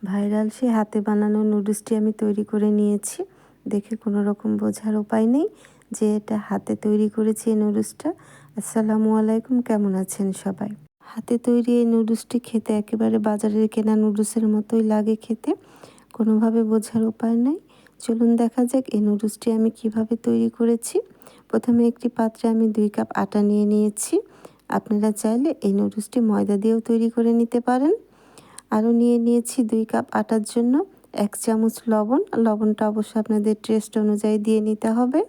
Viral সেই হাতে বানানো নুডলসটি আমি তৈরি করে নিয়েছি। দেখে কোনো রকম বোঝার উপায় নেই যে এটা হাতে তৈরি করেছি এই নুডলসটা। আসসালামু আলাইকুম, কেমন আছেন সবাই? হাতে তৈরি এই নুডলসটি খেতে একেবারে বাজারের কেনা নুডলসের মতোই লাগে খেতে। কোনোভাবে বোঝার উপায় নেই। চলুন দেখা যাক এই নুডলসটি আমি কিভাবে তৈরি করেছি। প্রথমে একটি পাত্রে আমি 2 কাপ আটা নিয়ে নিয়েছি। আপনারা চাইলে এই নুডলসটি ময়দা দিয়েও তৈরি করে নিতে পারেন। আরও নিয়ে নিয়েছি 2 কাপ আটার জন্য 1 চামচ লবণ। লবণটা অবশ্য আপনাদের টেস্ট অনুযায়ী দিয়ে নিতে হবে।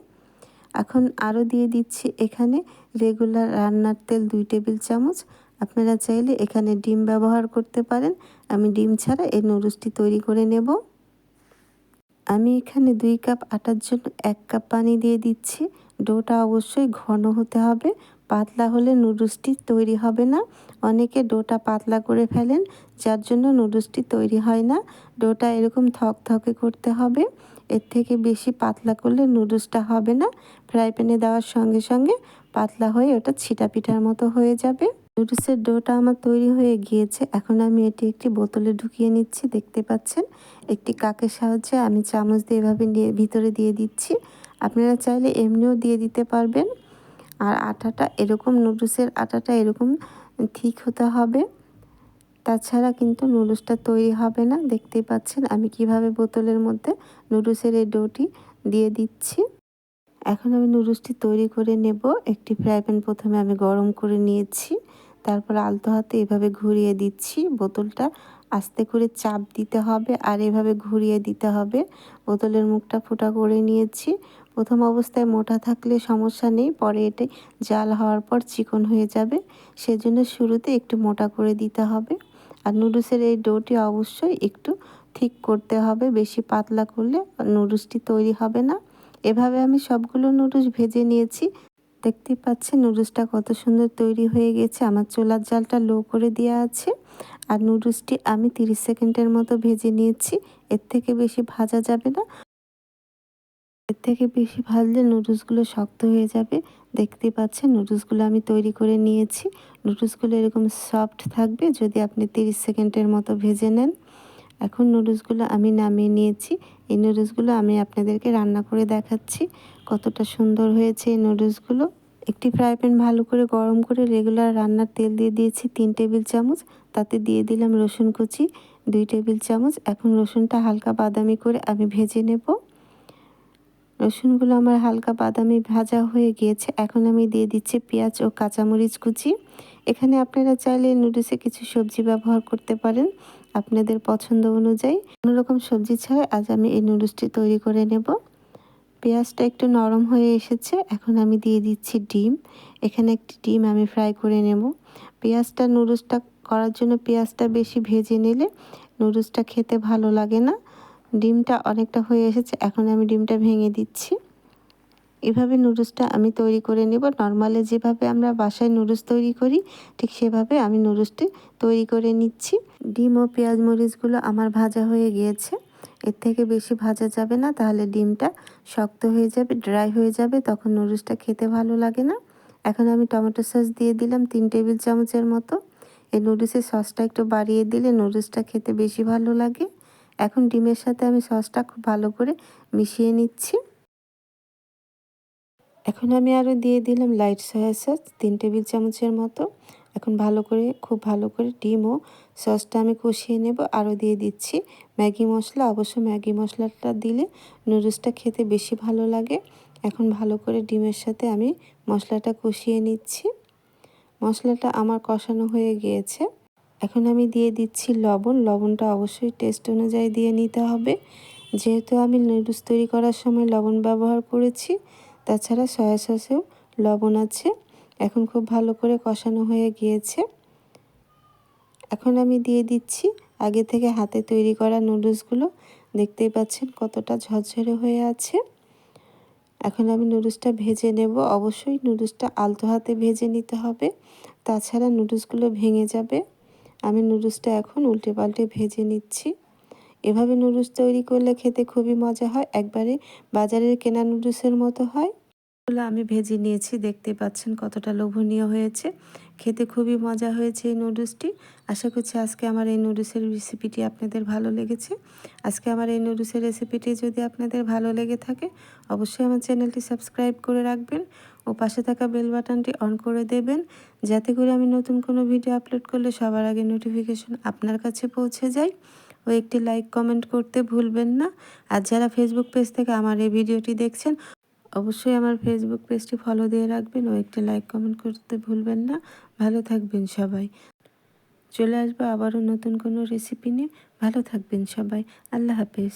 এখন আরও দিয়ে দিচ্ছি এখানে রেগুলার রান্নার তেল 2 টেবিল চামচ। আপনারা চাইলে এখানে ডিম ব্যবহার করতে পারেন। আমি ডিম ছাড়া এই নুডলসটি তৈরি করে নেব। আমি এখানে 2 কাপ আটার জন্য 1 কাপ পানি দিয়ে দিচ্ছি। ডোটা অবশ্যই ঘন হতে হবে, পাতলা হলে নুডলসটি তৈরি হবে না। অনেকে ডোটা পাতলা করে ফেলেন, যার জন্য নুডলসটি তৈরি হয় না। ডোটা এরকম থকথকে করতে হবে। এর থেকে বেশি পাতলা করলে নুডলসটা হবে না। ফ্রাই প্যানে দেওয়ার সঙ্গে সঙ্গে পাতলা হয়ে ওটা ছিটা পিঠার মতো হয়ে যাবে। নুডলসের ডোটা আমার তৈরি হয়ে গিয়েছে। এখন আমি এটি একটি বোতলে ঢুকিয়ে নিচ্ছি। দেখতে পাচ্ছেন একটি কাকের সাহায্যে আমি চামচ দিয়ে এভাবে নিয়ে ভিতরে দিয়ে দিচ্ছি। আপনারা চাইলে এমনিও দিয়ে দিতে পারবেন। আর আটাটা এরকম, নুডলসের আটাটা এরকম ঠিক হতে হবে, তাছাড়া কিন্তু নুডলসটা তৈরি হবে না। দেখতেই পাচ্ছেন আমি কিভাবে বোতলের মধ্যে নুডলসের এই ডোটি দিয়ে দিচ্ছি। এখন আমি নুডলসটি তৈরি করে নেব। একটি ফ্রাই প্যান প্রথমে আমি গরম করে নিয়েছি। তারপর আলতো হাতে এভাবে ঘুরিয়ে দিচ্ছি। বোতলটা আস্তে করে চাপ দিতে হবে আর এভাবে ঘুরিয়ে দিতে হবে। বোতলের মুখটা ফুটা করে নিয়েছি। প্রথম অবস্থায় মোটা থাকলে সমস্যা নেই, পরে এটি জাল হওয়ার পর চিকন হয়ে যাবে। সেজন্য শুরুতে একটু মোটা করে দিতে হবে। আর নুডলসের এই ডোটি অবশ্যই একটু ঠিক করতে হবে, বেশি পাতলা করলে নুডলসটি তৈরি হবে না। এভাবে আমি সবগুলো নুডলস ভেজে নিয়েছি। দেখতেই পাচ্ছেন নুডলসটা কত সুন্দর তৈরি হয়ে গেছে। আমার চুলার জালটা লো করে দেওয়া আছে। আর নুডলসটি আমি 30 সেকেন্ডের মতো ভেজে নিয়েছি। এর থেকে বেশি ভাজা যাবে না। এর থেকে বেশি ভাজলে নুডলসগুলো শক্ত হয়ে যাবে। দেখতেই পাচ্ছেন নুডলসগুলো আমি তৈরি করে নিয়েছি। নুডলসগুলো এরকম সফট থাকবে যদি আপনি 30 সেকেন্ডের মতো ভেজে নেন। এখন নুডলসগুলো আমি নামিয়ে নিয়েছি। এই নুডলসগুলো আমি আপনাদেরকে রান্না করে দেখাচ্ছি কতটা সুন্দর হয়েছে এই নুডলসগুলো। একটি ফ্রাই প্যান ভালো করে গরম করে রেগুলার রান্নার তেল দিয়ে দিয়েছি 3 টেবিল চামচ। তাতে দিয়ে দিলাম রসুন কুচি 2 টেবিল চামচ। এখন রসুনটা হালকা বাদামি করে আমি ভেজে নেব। রসুনগুলো আমার হালকা বাদামি ভাজা হয়ে গিয়েছে। এখন আমি দিয়ে দিচ্ছি পেঁয়াজ ও কাঁচামরিচ কুচি। এখানে আপনারা চাইলে নুডলসে কিছু সবজি ব্যবহার করতে পারেন আপনাদের পছন্দ অনুযায়ী। কোনো রকম সবজি ছাড়া আজ আমি এই নুডলসটি তৈরি করে নেব। পেঁয়াজটা একটু নরম হয়ে এসেছে। এখন আমি দিয়ে দিচ্ছি ডিম। এখানে একটি ডিম আমি ফ্রাই করে নেব। পেঁয়াজটা নুডলসটা করার জন্য পেঁয়াজটা বেশি ভেজে নিলে নুডলসটা খেতে ভালো লাগে না। ডিমটা অনেকটা হয়ে এসেছে। এখন আমি ডিমটা ভেঙে দিচ্ছি। এভাবে নুডলসটা আমি তৈরি করে নেব। নরমালি যেভাবে আমরা বাসায় নুডলস তৈরি করি ঠিক সেভাবে আমি নুডলসটি তৈরি করে নিচ্ছি। ডিম ও পেঁয়াজ মরিচগুলো আমার ভাজা হয়ে গিয়েছে। এর থেকে বেশি ভাজা যাবে না, তাহলে ডিমটা শক্ত হয়ে যাবে, ড্রাই হয়ে যাবে, তখন নুডলসটা খেতে ভালো লাগে না। এখন আমি টমেটো সস দিয়ে দিলাম 3 টেবিল চামচের মতো। এই নুডলসের সসটা একটু বাড়িয়ে দিলে নুডলসটা খেতে বেশি ভালো লাগে। এখন ডিমের সাথে আমি সসটা খুব ভালো করে মিশিয়ে নিচ্ছি। এখন আমি আরও দিয়ে দিলাম লাইট সয়া সস 3 টেবিল চামচের মতো। এখন খুব ভালো করে ডিম ও সসটা আমি কষিয়ে নেব। আরও দিয়ে দিচ্ছি ম্যাগি মশলা। অবশ্য ম্যাগি মশলাটা দিলে নুডলসটা খেতে বেশি ভালো লাগে। এখন ভালো করে ডিমের সাথে আমি মশলাটা কষিয়ে নিচ্ছি। মশলাটা আমার কষানো হয়ে গিয়েছে। এখন আমি দিয়ে দিচ্ছি লবণ। লবণটা অবশ্যই টেস্ট অনুযায়ী দিয়ে নিতে হবে। যেহেতু আমি নুডলস তৈরি করার সময় লবণ ব্যবহার করেছি, তাছাড়া সয়া সসেও লবণ আছে। এখন খুব ভালো করে কষানো হয়ে গিয়েছে। এখন আমি দিয়ে দিচ্ছি আগে থেকে হাতে তৈরি করা নুডলসগুলো। দেখতেই পাচ্ছেন কতটা ঝরঝরে হয়ে আছে। এখন আমি নুডলসটা ভেজে নেব। অবশ্যই নুডলসটা আলতো হাতে ভেজে নিতে হবে, তাছাড়া নুডলসগুলো ভেঙে যাবে। আমি নুডলসটা এখন উল্টে পাল্টে ভেজে নিচ্ছি। এভাবে নুডলস তৈরি করলে খেতে খুবই মজা হয়, একবারে বাজারের কেনা নুডলসের মতো হয়। এগুলো আমি ভেজে নিয়েছি, দেখতে পাচ্ছেন কতটা লোভনীয় হয়েছে। খেতে খুবই মজা হয়েছে এই নুডলসটি। আশা করছি আজকে আমার এই নুডলসের রেসিপিটি আপনাদের ভালো লেগেছে। আজকে আমার এই নুডলসের রেসিপিটি যদি আপনাদের ভালো লেগে থাকে অবশ্যই আমার চ্যানেলটি সাবস্ক্রাইব করে রাখবেন ও পাশে থাকা বেল বাটনটি অন করে দেবেন, যাতে করে আমি নতুন কোনো ভিডিও আপলোড করলে সবার আগে নোটিফিকেশন আপনার কাছে পৌঁছে যায়। ও একটি লাইক কমেন্ট করতে ভুলবেন না। আর যারা ফেসবুক পেজ থেকে আমার এই ভিডিওটি দেখছেন অবশ্যই আমার ফেসবুক পেজটি ফলো দিয়ে রাখবেন ও একটি লাইক কমেন্ট করতে ভুলবেন না। ভালো থাকবেন সবাই। চলে আসবো আবারও নতুন কোনো রেসিপি নিয়ে। ভালো থাকবেন সবাই। আল্লাহ হাফেজ।